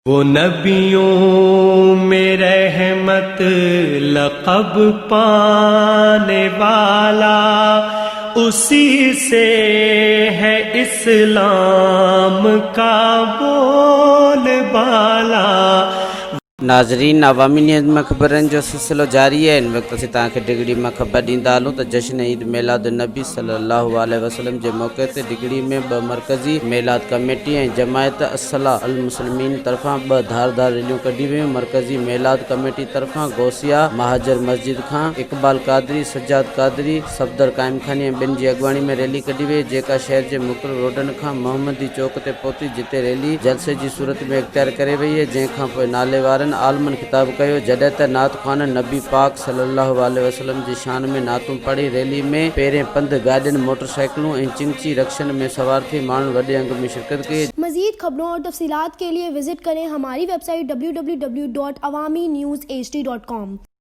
वो नबियों में रहमत लक़ब पाने वाला, उसी से है इस्लाम का बोलबाला। नाज़रीन, अवामी न्यूज़ में ख़बरनि जो सिलसिलो जारी है। इन वक्त असीं तव्हांखे डिगड़ी में ख़बर ॾींदा हलूं त जश्न ईद मिलाद नबी सल्लल्लाहु अलैहि वसल्लम जे मौक़े ते डिगड़ी में ॿ मरकज़ी मिलाद कमेटी ऐं जमायत असला अल मुस्लिमीन तरफ़ां ॿ धारदार रैलियूं कढी वियूं। मरकज़ी मिलाद कमेटी तरफ़ां गौसिया महाजर मस्जिद खां इक़बाल कादरी, सज्जाद कादरी, सफदर क़ाइम खानी ऐं ॿिनि जी अॻुवाणी में रैली कढी वई, जेका शहर जे मुख़्तलिफ़ रोडनि खां मोहम्मदी चौक ते पहुती, जिते रैली जलसे जी सूरत में इख़्तियार करे वई है। जंहिंखां पोइ नाले वारनि आलमन खिताब कयो, जॾहिं त नात ख़्वान नबी पाक सल्लल्लाहु अलैहि वसल्लम जी शान में नातूं पढ़ी। रैली में पहिरें पंधु गाॾियुनि, मोटरसाइकिलों ऐं चिंची रक्शनि में सवार थी माण्हुनि वॾे अंग में शिरकत कई। मज़ीद खबरों और तफसीलात के लिए विजिट करें हमारी वेबसाइट www.awamiNewsHD.com।